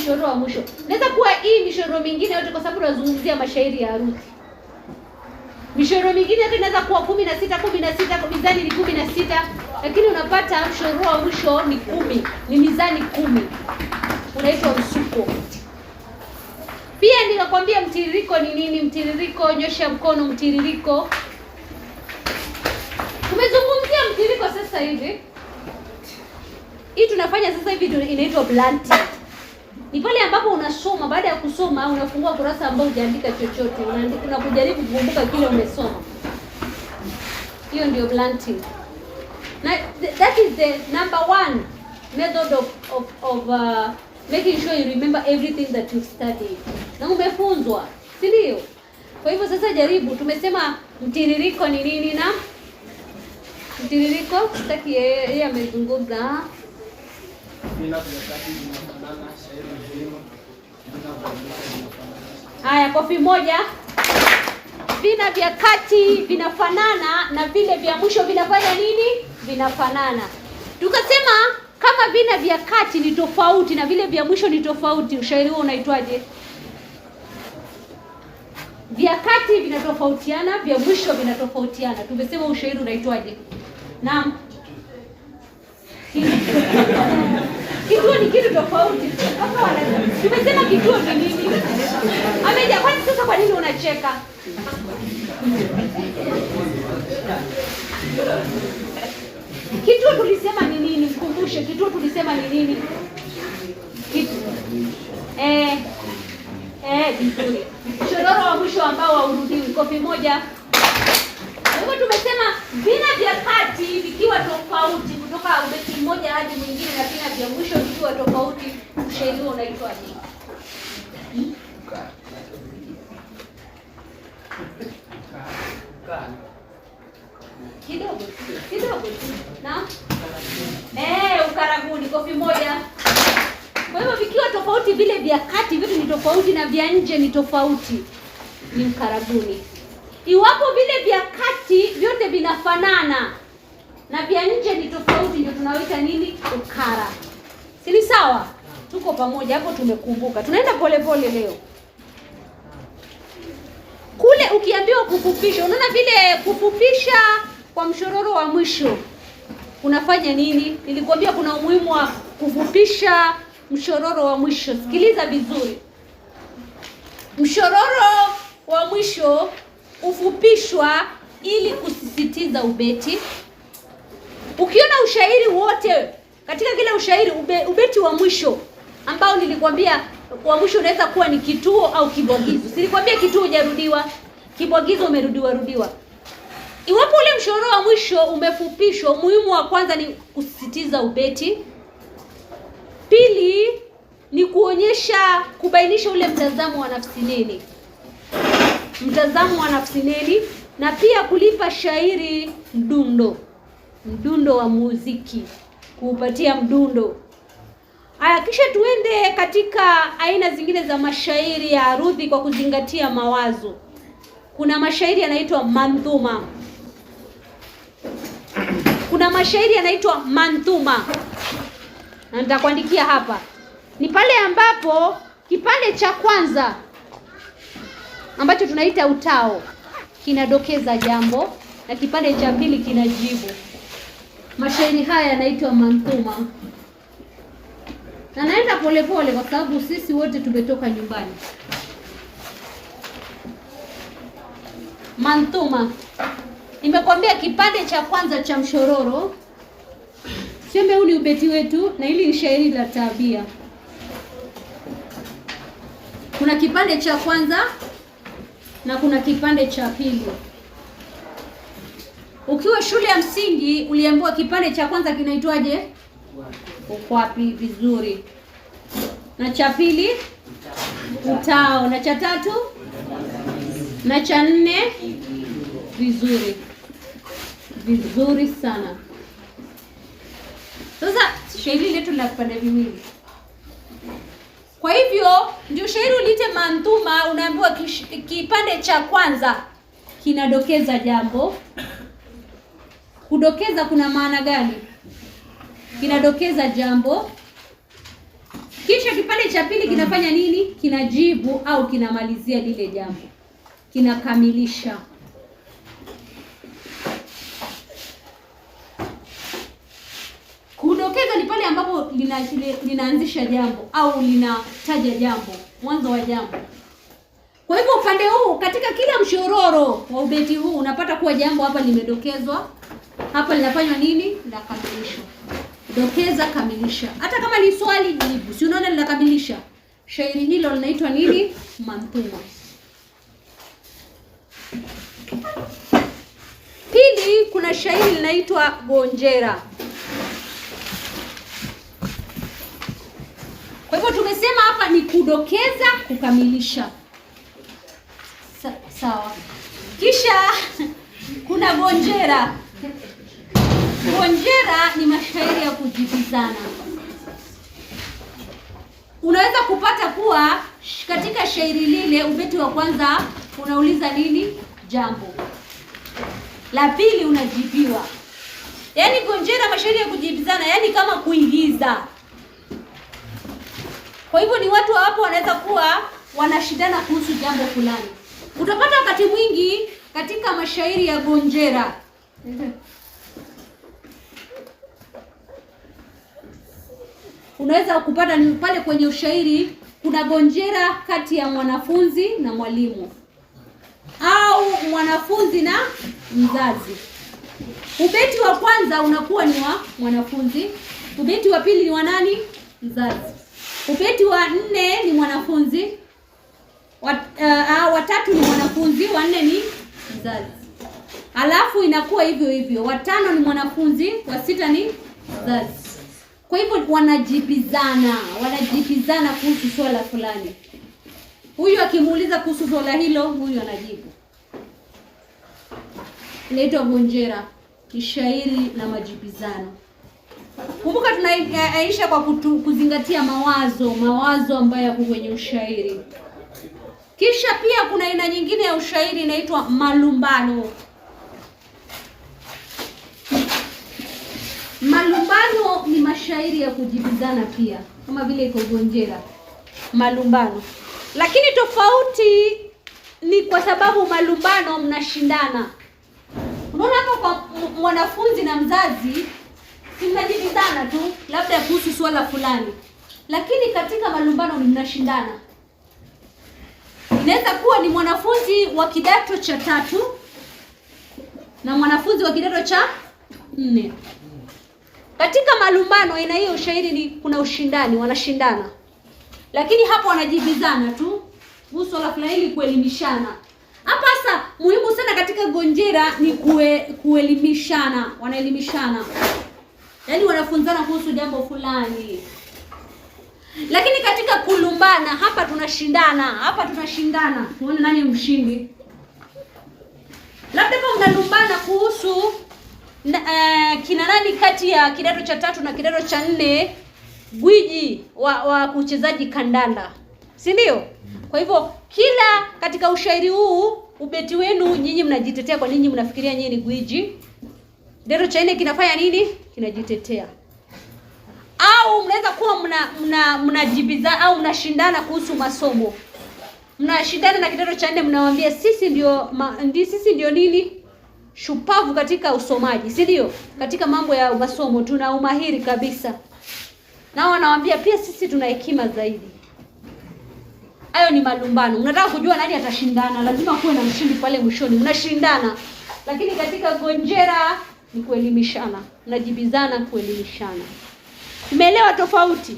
mshororo wa mwisho. Naweza kuwa hii mishororo mingine yote kwa sababu tunazungumzia mashairi ya harusi. Mishororo mingine yote inaweza kuwa 16, mizani ni 16, lakini unapata mshororo wa mwisho ni 10, ni mizani 10. Unaitwa msuko. Pia nikakwambia mtiririko ni nini? Mtiririko, nyosha mkono. Mtiririko, tumezungumzia mtiririko sasa hivi. Hii tunafanya sasa hivi inaitwa blunt. Ni pale ambapo unasoma, baada ya kusoma unafungua kurasa ambao hujaandika chochote, unakujaribu kukumbuka kile umesoma. Hiyo ndio blunting. Na that is the number one method of making sure you remember everything that you studied. Na umefunzwa, si ndio? Kwa hivyo sasa jaribu, tumesema mtiririko ni nini na mtiririko, sitaki yeye amezungumza. Haya, kofi moja. Vina vya kati vinafanana na vile vya mwisho vinafanya nini? Vinafanana. Tukasema kama vina vya kati ni tofauti na vile vya mwisho ni tofauti, ushairi huo unaitwaje? Vya kati vinatofautiana, vya mwisho vinatofautiana. Tumesema ushairi unaitwaje? Naam. Kituo ni kitu tofauti. Tumesema kituo ni nini? Ameja, kwani sasa kwa nini unacheka? Kituo tulisema ni nini? Mkumbushe, kituo tulisema ni nini? Vizuri. Mshororo wa mwisho ambao haurudiwi, kofi moja. Kwa hivyo tumesema vina vya kati vikiwa tofauti kutoka ubeti mmoja hadi mwingine na vina vya mwisho vikiwa tofauti, ushairi huo unaitwa nini? Kidogo. Na? Ukarabuni, kofi moja. Kwa hivyo vikiwa tofauti, vile vya kati vitu ni tofauti na vya nje ni tofauti, ni mkarabuni. Iwapo vile vya kati vyote vinafanana na vya nje ni tofauti, ndio tunaoita nini? Ukara. Si ni sawa? Tuko pamoja hapo, tumekumbuka. Tunaenda pole pole leo. Kule ukiambiwa kufupisha, unaona vile kufupisha kwa mshororo wa mwisho unafanya nini? Nilikwambia kuna umuhimu wa kufupisha mshororo wa mwisho. Sikiliza vizuri. Mshororo wa mwisho ufupishwa ili kusisitiza ubeti. Ukiona ushairi wote, katika kila ushairi ubeti wa mwisho ambao nilikwambia wa mwisho unaweza kuwa ni kituo au kibwagizo. Nilikwambia kituo hujarudiwa, kibwagizo umerudiwa. Iwapo ule mshororo wa mwisho umefupishwa, muhimu wa kwanza ni kusisitiza ubeti. Pili ni kubainisha ule mtazamo wa nafsi neni. Mtazamo wa nafsi neni, na pia kulipa shairi mdundo wa muziki, kuupatia mdundo. Haya, kisha tuende katika aina zingine za mashairi ya arudhi kwa kuzingatia mawazo. Kuna mashairi yanaitwa manthuma. Na nitakuandikia hapa. Ni pale ambapo kipande cha kwanza ambacho tunaita utao kinadokeza jambo na kipande cha pili kinajibu. Mashairi haya yanaitwa manthuma. Na naenda pole pole kwa sababu sisi wote tumetoka nyumbani. Manthuma. Nimekwambia kipande cha kwanza cha mshororo. Sema huu ni ubeti wetu na hili ni shairi la tabia. Kuna kipande cha kwanza na kuna kipande cha pili. Ukiwa shule ya msingi uliambiwa kipande cha kwanza kinaitwaje? Ukwapi. Vizuri. Na cha pili utao, na cha tatu na cha nne. Vizuri sana. Sasa shairi letu la vipande viwili. Kwa hivyo ndio shairi ulite manthuma, unaambiwa kipande cha kwanza kinadokeza jambo. Kudokeza kuna maana gani? Kinadokeza jambo. Kisha kipande cha pili kinafanya nini? Kinajibu au kinamalizia lile jambo, kinakamilisha. Kudokeza ni pale ambapo linaanzisha jambo au linataja jambo, mwanzo wa jambo. Kwa hivyo upande huu katika kila mshororo wa ubeti huu unapata kuwa jambo hapa limedokezwa, hapa linafanywa nini? Linakamilishwa. Dokeza, kamilisha. Hata kama ni swali jibu. Si unaona linakamilisha? Shairi hilo linaitwa nini? Manthuma. Pili, kuna shairi linaitwa Gonjera. Kwa hivyo tumesema hapa ni kudokeza, kukamilisha. Sawa. Kisha kuna Gonjera. Gonjera ni mashairi ya kujibizana. Unaweza kupata kuwa katika shairi lile ubeti wa kwanza unauliza nini? Jambo. La pili unajibiwa. Yaani Gonjera mashairi ya kujibizana, yaani kama kuigiza. Kwa hivyo ni watu hapo wanaweza kuwa wanashindana kuhusu jambo fulani. Utapata wakati mwingi katika mashairi ya Gonjera. Unaweza kupata ni pale kwenye ushairi kuna Gonjera kati ya mwanafunzi na mwalimu au mwanafunzi na mzazi. Ubeti wa kwanza unakuwa ni wa mwanafunzi, ubeti wa pili ni wa nani? Mzazi. Ubeti wa 4 ni mwanafunzi, wa 3 ni mwanafunzi, wa 4 ni mzazi. Alafu inakuwa hivyo hivyo, wa 5 ni mwanafunzi, wa 6 ni mzazi. Kwa hivyo wanajibizana kuhusu swala fulani. Huyu akimuuliza kuhusu swala hilo, huyu anajibu. Inaitwa Gonjera, kishairi na majibizano. Kumbuka tunaishi kwa kuzingatia mawazo ambayo yako kwenye ushairi. Kisha pia kuna aina nyingine ya ushairi inaitwa malumbano. Malumbano ni mashairi ya kujibizana pia, kama vile iko Gonjera. Malumbano. Lakini tofauti ni kwa sababu malumbano mnashindana. Unaona hapa kwa mwanafunzi na mzazi mnajibizana tu labda kuhusu swala fulani. Lakini katika malumbano mnashindana. Inaweza kuwa ni mwanafunzi wa kidato cha 3 na mwanafunzi wa kidato cha 4. Katika malumbano aina hiyo ushairi ni kuna ushindani, wanashindana. Lakini hapo wanajibizana tu kuhusu swala fulani ili kuelimishana. Hapa sasa muhimu sana katika Gonjera ni kuelimishana, wanaelimishana. Yaani wanafunzana kuhusu jambo fulani. Lakini katika kulumbana hapa tunashindana. Tuone nani mshindi. Labda kama mnalumbana kuhusu kina nani kati ya kidato cha 3 na kidato cha 4 gwiji wa kuchezaji kandanda. Si ndio? Kwa hivyo kila katika ushairi huu ubeti wenu nyinyi mnajitetea kwa nini mnafikiria nyinyi ni gwiji. Kidato cha 4 kinafanya nini? Kinajitetea. Au mnaweza kuwa mnajibiza au mnashindana kuhusu masomo. Mnashindana na kidato cha 4 mnawaambia sisi ndio nini? Shupavu katika usomaji, si ndio? Katika mambo ya masomo tuna umahiri kabisa. Nao wanawaambia pia sisi tuna hekima zaidi. Hayo ni malumbano. Mnataka kujua nani atashindana, lazima kuwe na mshindi pale mwishoni. Mnashindana. Lakini katika Gonjera ni kuelimishana. Mnajibizana kuelimishana. Umeelewa tofauti?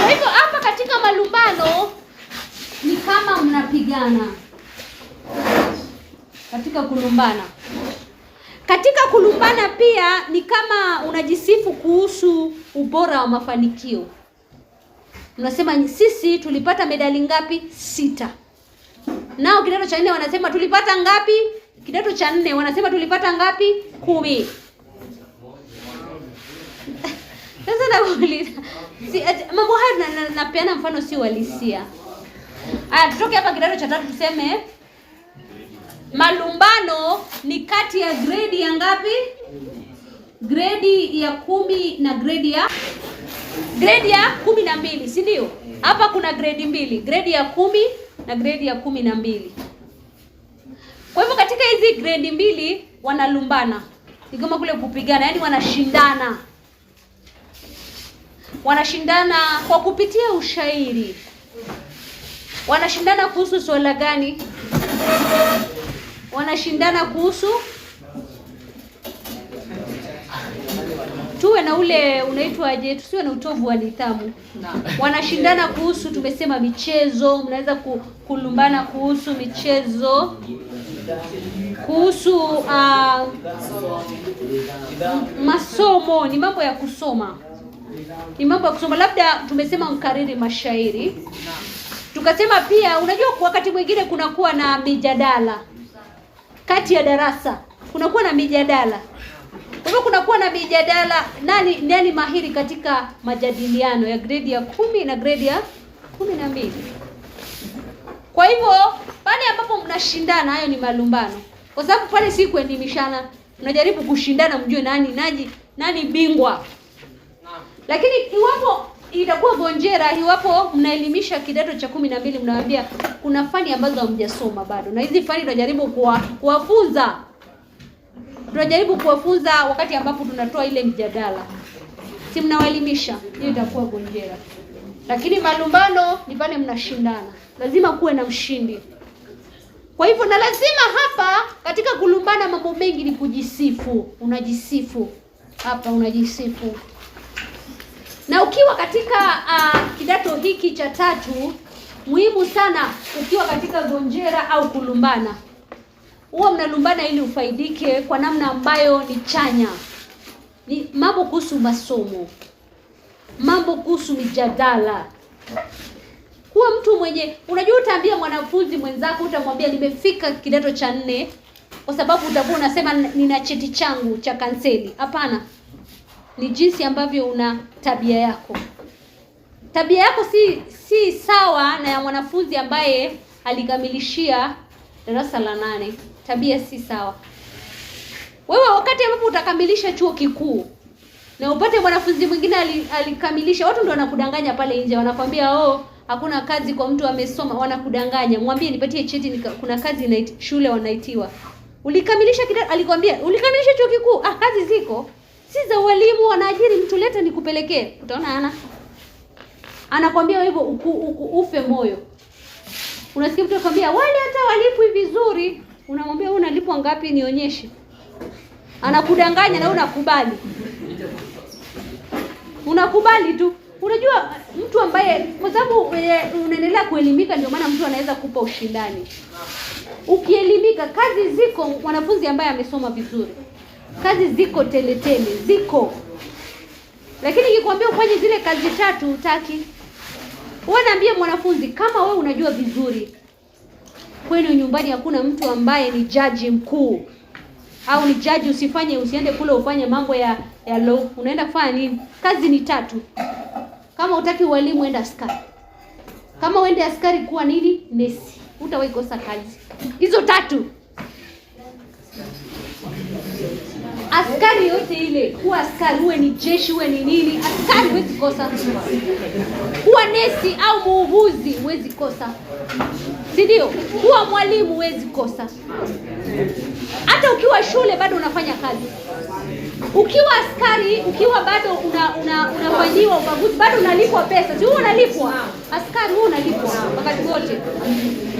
Kwa hivyo hapa katika malumbano ni kama mnapigana. Katika kulumbana. Katika kulumbana pia ni kama unajisifu kuhusu ubora wa mafanikio. Unasema sisi tulipata medali ngapi? 6. Nao kidato cha 4 wanasema tulipata ngapi? Kidato cha 4 wanasema tulipata ngapi? 10. Sasa nauliza, mambo haya napeana mfano si walisia. Tutoke hapa kidato cha 3 tuseme malumbano ni kati ya grade ya ngapi? Grade ya 10 na grade ya grade ya 12, si ndio? Hapa kuna grade mbili, grade ya 10 na grade ya 12. Kwa hivyo katika hizi grade mbili wanalumbana. Ni kama kule kupigana, yani wanashindana. Wanashindana kwa kupitia ushairi. Wanashindana kuhusu swala gani? Wanashindana kuhusu, tuwe na ule unaitwaje, tusiwe na utovu wa nidhamu. Wanashindana kuhusu, tumesema michezo, mnaweza kulumbana kuhusu michezo, kuhusu masomo, ni mambo ya kusoma. Ni mambo ya kusoma, labda tumesema mkariri mashairi. Tukasema pia, unajua wakati mwingine kunakuwa na mijadala kati ya darasa. Kunakuwa na mijadala. Kwa hivyo kunakuwa na mijadala, nani mahiri katika majadiliano ya grade ya 10 na grade ya 12. Kwa hivyo pale ambapo mnashindana, hayo ni malumbano. Kwa sababu pale si kuelimishana, mnajaribu kushindana mjue nani bingwa. Lakini iwapo itakuwa gonjera, iwapo mnaelimisha kidato cha 12, mnawaambia kuna fani ambazo hamjasoma bado, na hizi fani tunajaribu kuwafunza. Tunajaribu kuwafunza wakati ambapo tunatoa ile mjadala. Si mnawaelimisha, hiyo itakuwa gonjera. Lakini malumbano ni pale mnashindana. Lazima kuwe na mshindi. Kwa hivyo na lazima hapa katika kulumbana mambo mengi ni kujisifu. Unajisifu. Hapa unajisifu. Na ukiwa katika kidato hiki cha 3, muhimu sana ukiwa katika gonjera au kulumbana, huwa mnalumbana ili ufaidike kwa namna ambayo ni chanya. Ni mambo kuhusu masomo, mambo kuhusu mijadala. Kuwa mtu mwenye, unajua utaambia mwanafunzi mwenzako, utamwambia nimefika kidato cha 4 kwa sababu utakuwa unasema nina cheti changu cha kanseli. Hapana. Ni jinsi ambavyo una tabia yako. Tabia yako si sawa na ya mwanafunzi ambaye alikamilishia darasa la 8. Tabia si sawa. Wewe wakati ambapo utakamilisha chuo kikuu na upate mwanafunzi mwingine alikamilisha, watu ndio wanakudanganya pale nje, wanakwambia hakuna kazi kwa mtu amesoma, wanakudanganya. Mwambie nipatie cheti, kuna kazi shule wanaitiwa. Ulikamilisha kidato, alikwambia ulikamilisha chuo kikuu, kazi ziko. Si za walimu, wanaajiri mtu, leta nikupelekee. Utaona anakwambia hivyo ufe moyo. Unasikia mtu akwambia wale hata walipwi vizuri, unamwambia wewe unalipwa ngapi nionyeshe. Anakudanganya na unakubali. Unakubali tu. Unajua mtu ambaye, kwa sababu unaendelea kuelimika, ndio maana mtu anaweza kupa ushindani. Ukielimika, kazi ziko, wanafunzi ambaye amesoma vizuri. Kazi ziko tele ziko. Lakini nikikwambia ufanye zile kazi 3 hutaki. Wewe naambia mwanafunzi, kama wewe unajua vizuri kwenu nyumbani hakuna mtu ambaye ni jaji mkuu au ni jaji, usiende kule ufanye mambo ya law. Unaenda kufanya nini? Kazi ni 3. Kama hutaki walimu, enda askari. Kama uende askari, kuwa nini? Nesi. Hutawahi kosa kazi. Hizo 3. Askari yote ile, kuwa askari, uwe ni jeshi, uwe ni nini, askari huwezi kosa. Kuwa nesi au muuguzi huwezi kosa. Si ndio? Kuwa mwalimu huwezi kosa. Hata ukiwa shule bado unafanya kazi. Ukiwa askari, ukiwa bado unafanyiwa ubaguzi, bado unalipwa pesa. Si wewe unalipwa? Askari wewe unalipwa wakati wote.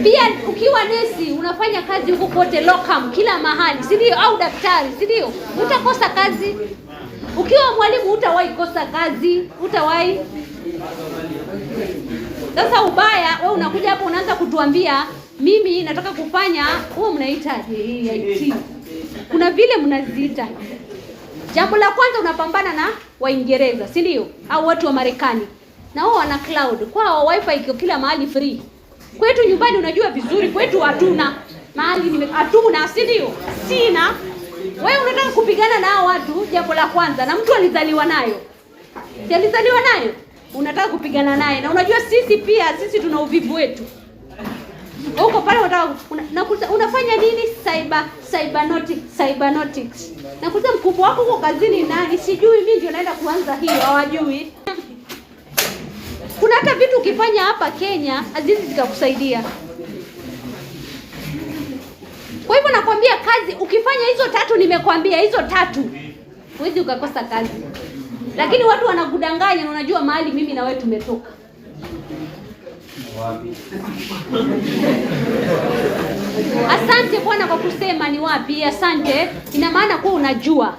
Pia ukiwa nesi unafanya kazi huko kote, locum, kila mahali, si ndio? Au daktari, si ndio? Utakosa kazi. Ukiwa mwalimu hutawahi kosa kazi, hutawahi. Sasa ubaya, wewe unakuja hapo unaanza kutuambia mimi nataka kufanya, wewe mnaitaje hii IT? Kuna vile mnaziita. Jambo la kwanza unapambana na Waingereza, si ndio? Au watu wa Marekani. Na wao wana cloud. Kwao wifi iko kila mahali free. Kwetu nyumbani unajua vizuri, kwetu hatuna. Mahali hatuna, si ndio? Sina. Wewe unataka kupigana na hao watu, jambo la kwanza, na mtu alizaliwa nayo. Si alizaliwa nayo? Unataka kupigana naye. Na unajua sisi tuna uvivu wetu. Huko pale unafanya nini? Cybernautics. Nakuta mkubwa wako huko kazini nani? Sijui, mimi ndio naenda kuanza hiyo, hawajui. Kuna hata vitu ukifanya hapa Kenya hazizi zikakusaidia. Kwa hivyo nakwambia kazi, ukifanya hizo 3 nimekwambia hizo 3, huwezi ukakosa kazi. Lakini watu wanakudanganya na unajua mahali mimi na wewe tumetoka. Asante Bwana kwa kusema ni wapi. Asante. Ina maana kuwa unajua.